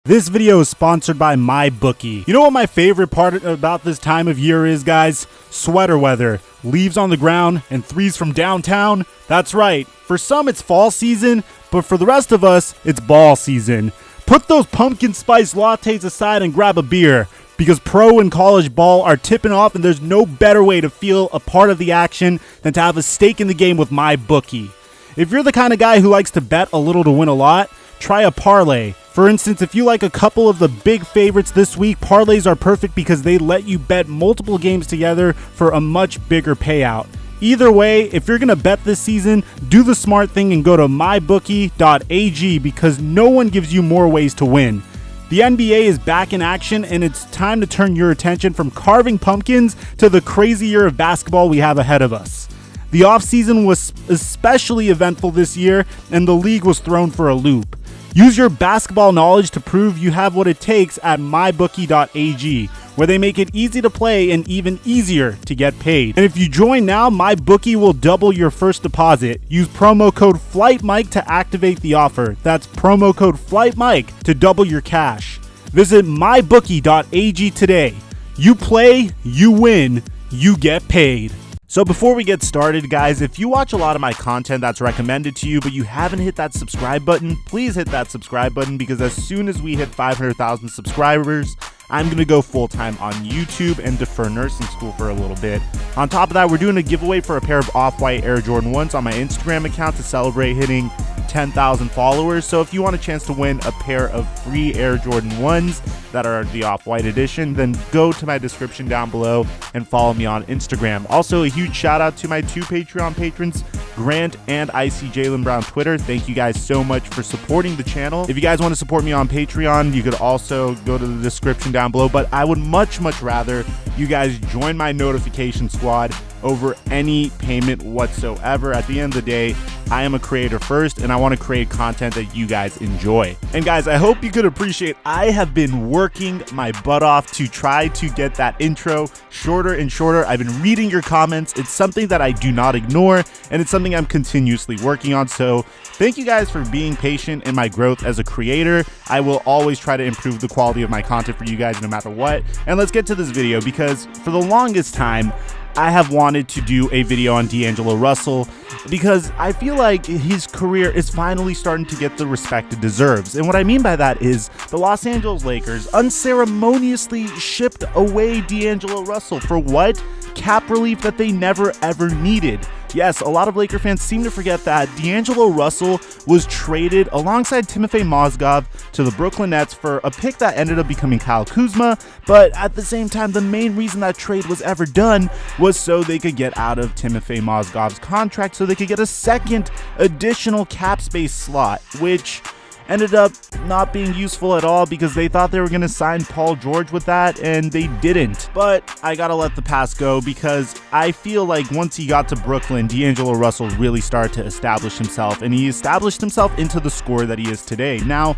This video is sponsored by MyBookie. You know what my favorite part about this time of year is, guys? Sweater weather, leaves on the ground, and threes from downtown. That's right. For some, it's fall season, but for the rest of us, it's ball season. Put those pumpkin spice lattes aside and grab a beer, because pro and college ball are tipping off, and there's no better way to feel a part of the action than to have a stake in the game with MyBookie. If you're the kind of guy who likes to bet a little to win a lot, try a parlay. For instance, if you like a couple of the big favorites this week, parlays are perfect because they let you bet multiple games together for a much bigger payout. Either way, if you're going to bet this season, do the smart thing and go to mybookie.ag because no one gives you more ways to win. The NBA is back in action, and it's time to turn your attention from carving pumpkins to the crazy year of basketball we have ahead of us. The offseason was especially eventful this year, and the league was thrown for a loop. Use your basketball knowledge to prove you have what it takes at mybookie.ag, where they make it easy to play and even easier to get paid. And if you join now, MyBookie will double your first deposit. Use promo code Theflightmike to activate the offer. That's promo code Theflightmike to double your cash. Visit mybookie.ag today. You play, you win, you get paid. So before we get started, guys, if you watch a lot of my content that's recommended to you, but you haven't hit that subscribe button, please hit that subscribe button, because as soon as we hit 500,000 subscribers, I'm going to go full-time on YouTube and defer nursing school for a little bit. On top of that, we're doing a giveaway for a pair of off-white Air Jordan 1s on my Instagram account to celebrate hitting 10,000 followers. So if you want a chance to win a pair of free Air Jordan 1s that are the off-white edition, then go to my description down below and follow me on Instagram. Also, a huge shout out to my two Patreon patrons, Grant and IC Jalen Brown Twitter. Thank you guys so much for supporting the channel. If you guys want to support me on Patreon, you could also go to the description down below, but I would much rather you guys join my notification squad over any payment whatsoever. At the end of the day, I am a creator first, and I want to create content that you guys enjoy. And guys, I hope you could appreciate I have been working my butt off to try to get that intro shorter and shorter. I've been reading your comments. It's something that I do not ignore, and it's something I'm continuously working on. So thank you guys for being patient in my growth as a creator. I will always try to improve the quality of my content for you guys no matter what. And let's get to this video, because for the longest time, I have wanted to do a video on D'Angelo Russell because I feel like his career is finally starting to get the respect it deserves. And what I mean by that is the Los Angeles Lakers unceremoniously shipped away D'Angelo Russell for what? Cap relief that they never ever needed. Yes, a lot of Laker fans seem to forget that D'Angelo Russell was traded alongside Timofey Mozgov to the Brooklyn Nets for a pick that ended up becoming Kyle Kuzma, but at the same time, the main reason that trade was ever done was so they could get out of Timofey Mozgov's contract, so they could get a second additional cap space slot, which ended up not being useful at all because they thought they were going to sign Paul George with that, and they didn't. But I gotta let the past go, because I feel like once he got to Brooklyn, D'Angelo Russell really started to establish himself, and he established himself into the scorer that he is today. Now,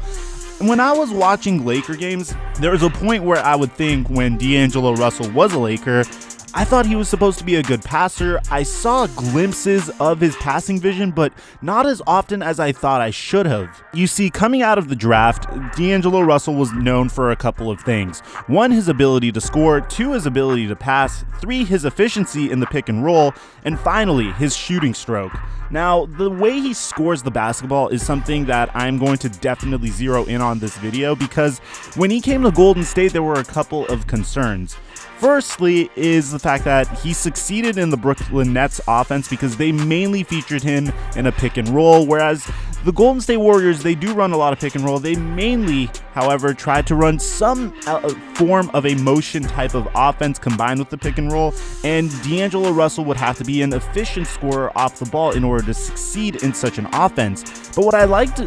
when I was watching Laker games, there was a point where I would think when D'Angelo Russell was a Laker, I thought he was supposed to be a good passer. I saw glimpses of his passing vision, but not as often as I thought I should have. You see, coming out of the draft, D'Angelo Russell was known for a couple of things. One, his ability to score. Two, his ability to pass. Three, his efficiency in the pick and roll. And finally, his shooting stroke. Now, the way he scores the basketball is something that I'm going to definitely zero in on this video, because when he came to Golden State, there were a couple of concerns. Firstly is the fact that he succeeded in the Brooklyn Nets offense because they mainly featured him in a pick and roll, whereas the Golden State Warriors, they do run a lot of pick and roll. They mainly, however, tried to run some form of a motion type of offense combined with the pick and roll, and D'Angelo Russell would have to be an efficient scorer off the ball in order to succeed in such an offense. But what I liked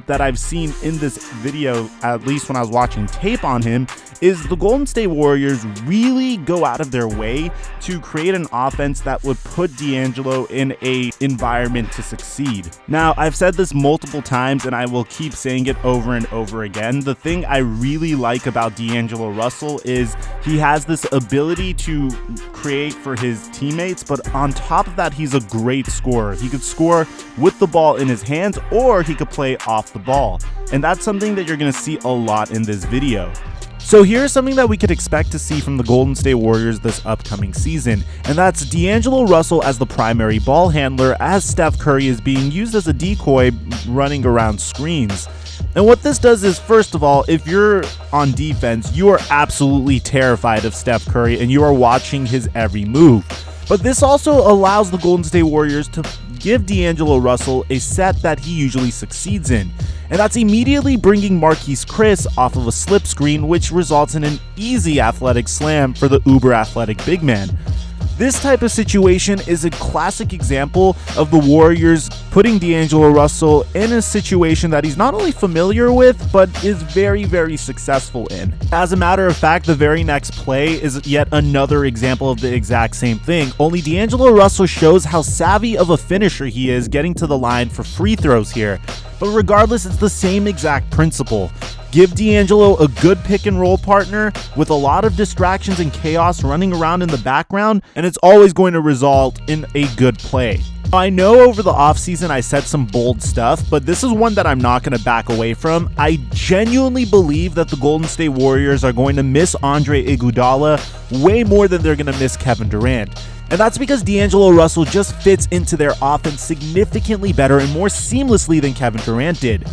that I've seen in this video, at least when I was watching tape on him, is the Golden State Warriors really go out of their way to create an offense that would put D'Angelo in an environment to succeed. Now, I've said this multiple times and I will keep saying it over and over again. The thing I really like about D'Angelo Russell is he has this ability to create for his teammates, but on top of that, he's a great scorer. He could score with the ball in his hands, or he could play off the ball. And that's something that you're going to see a lot in this video. So here's something that we could expect to see from the Golden State Warriors this upcoming season, and that's D'Angelo Russell as the primary ball handler, as Steph Curry is being used as a decoy running around screens. And what this does is, first of all, if you're on defense, you are absolutely terrified of Steph Curry and you are watching his every move. But this also allows the Golden State Warriors to give D'Angelo Russell a set that he usually succeeds in. And that's immediately bringing Marquise Chris off of a slip screen, which results in an easy athletic slam for the uber athletic big man. This type of situation is a classic example of the Warriors putting D'Angelo Russell in a situation that he's not only familiar with, but is very, very successful in. As a matter of fact, the very next play is yet another example of the exact same thing, only D'Angelo Russell shows how savvy of a finisher he is getting to the line for free throws here. But regardless, it's the same exact principle. Give D'Angelo a good pick and roll partner with a lot of distractions and chaos running around in the background, and it's always going to result in a good play. I know over the offseason I said some bold stuff, but this is one that I'm not going to back away from. I genuinely believe that the Golden State Warriors are going to miss Andre Iguodala way more than they're going to miss Kevin Durant. And that's because D'Angelo Russell just fits into their offense significantly better and more seamlessly than Kevin Durant did.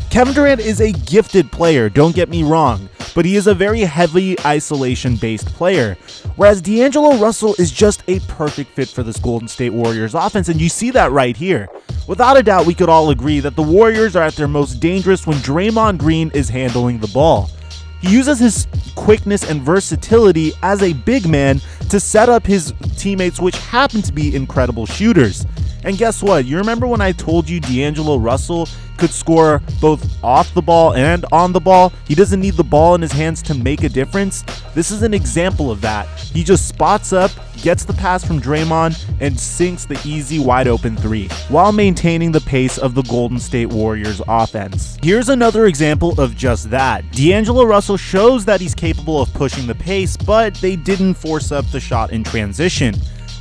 Kevin Durant is a gifted player, don't get me wrong, but he is a very heavy isolation-based player, whereas D'Angelo Russell is just a perfect fit for this Golden State Warriors offense, and you see that right here. Without a doubt, we could all agree that the Warriors are at their most dangerous when Draymond Green is handling the ball. He uses his quickness and versatility as a big man to set up his teammates, which happen to be incredible shooters. And guess what? You remember when I told you D'Angelo Russell could score both off the ball and on the ball? He doesn't need the ball in his hands to make a difference. This is an example of that. He just spots up, gets the pass from Draymond, and sinks the easy wide open three while maintaining the pace of the Golden State Warriors offense. Here's another example of just that. D'Angelo Russell shows that he's capable of pushing the pace, but they didn't force up the shot in transition.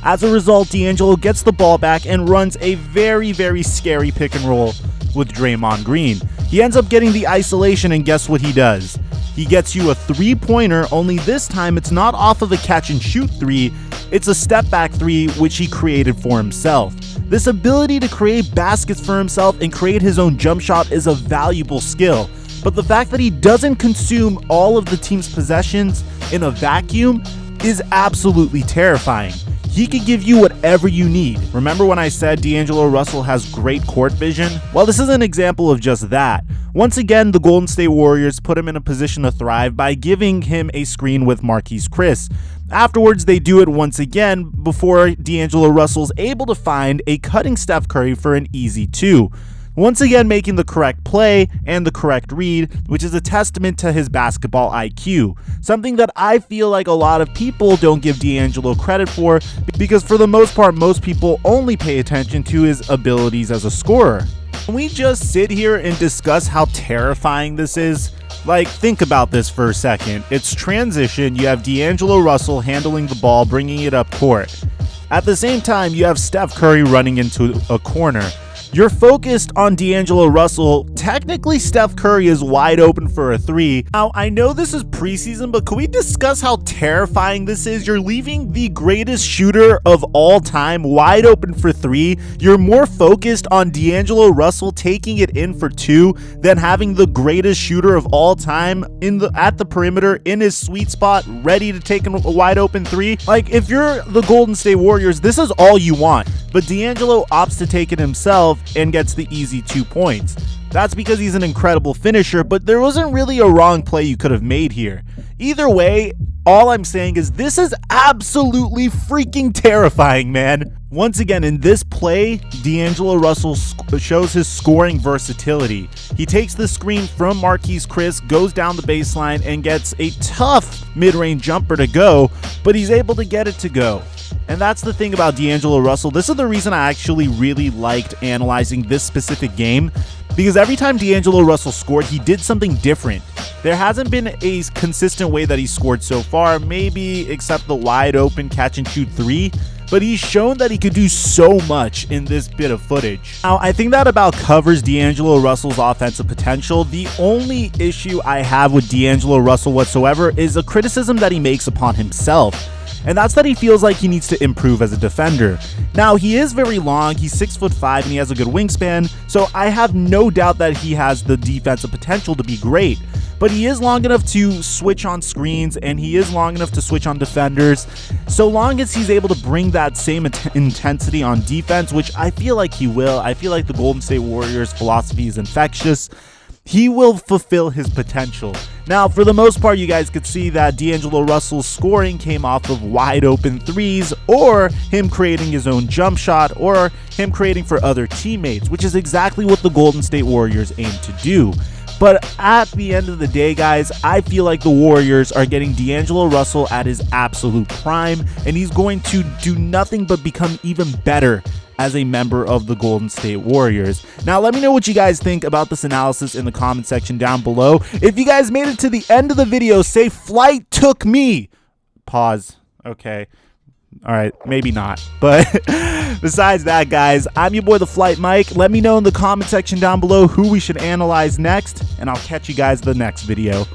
As a result, D'Angelo gets the ball back and runs a very, very scary pick and roll with Draymond Green. He ends up getting the isolation, and guess what he does? He gets you a three-pointer, only this time it's not off of a catch-and-shoot three, it's a step-back three which he created for himself. This ability to create baskets for himself and create his own jump shot is a valuable skill, but the fact that he doesn't consume all of the team's possessions in a vacuum is absolutely terrifying. He could give you whatever you need. Remember when I said D'Angelo Russell has great court vision? Well, this is an example of just that. Once again, the Golden State Warriors put him in a position to thrive by giving him a screen with Marquise Chris. Afterwards, they do it once again before D'Angelo Russell's able to find a cutting Steph Curry for an easy two. Once again making the correct play and the correct read, which is a testament to his basketball IQ. Something that I feel like a lot of people don't give D'Angelo credit for, because for the most part, most people only pay attention to his abilities as a scorer. Can we just sit here and discuss how terrifying this is? Like, think about this for a second. It's transition, you have D'Angelo Russell handling the ball, bringing it up court. At the same time, you have Steph Curry running into a corner. You're focused on D'Angelo Russell. Technically, Steph Curry is wide open for a three. Now, I know this is preseason, but can we discuss how terrifying this is? You're leaving the greatest shooter of all time wide open for three. You're more focused on D'Angelo Russell taking it in for two than having the greatest shooter of all time at the perimeter in his sweet spot, ready to take a wide open three. Like, if you're the Golden State Warriors, this is all you want. But D'Angelo opts to take it himself and gets the easy 2 points. That's because he's an incredible finisher, but there wasn't really a wrong play you could have made here. Either way, all I'm saying is this is absolutely freaking terrifying, man. Once again, in this play, D'Angelo Russell shows his scoring versatility. He takes the screen from Marquise Chris, goes down the baseline, and gets a tough mid-range jumper to go, but he's able to get it to go. And that's the thing about D'Angelo Russell. This is the reason I actually really liked analyzing this specific game, because every time D'Angelo Russell scored, he did something different. There hasn't been a consistent way that he scored so far, maybe except the wide open catch and shoot three, but he's shown that he could do so much in this bit of footage. Now, I think that about covers D'Angelo Russell's offensive potential. The only issue I have with D'Angelo Russell whatsoever is a criticism that he makes upon himself. And that's that he feels like he needs to improve as a defender. Now, he is very long, he's 6'5", and he has a good wingspan, so I have no doubt that he has the defensive potential to be great. But he is long enough to switch on screens, and he is long enough to switch on defenders. So long as he's able to bring that same intensity on defense, which I feel like he will. I feel like the Golden State Warriors' philosophy is infectious. He will fulfill his potential. Now, for the most part, you guys could see that D'Angelo Russell's scoring came off of wide open threes, or him creating his own jump shot, or him creating for other teammates, which is exactly what the Golden State Warriors aim to do. But at the end of the day, guys, I feel like the Warriors are getting D'Angelo Russell at his absolute prime, and he's going to do nothing but become even better as a member of the Golden State Warriors. Now, let me know what you guys think about this analysis in the comment section down below. If you guys made it to the end of the video, say "Flight took me." Pause. Okay. All right, maybe not. But besides that, guys, I'm your boy, The Flight Mike. Let me know in the comment section down below who we should analyze next, and I'll catch you guys in the next video.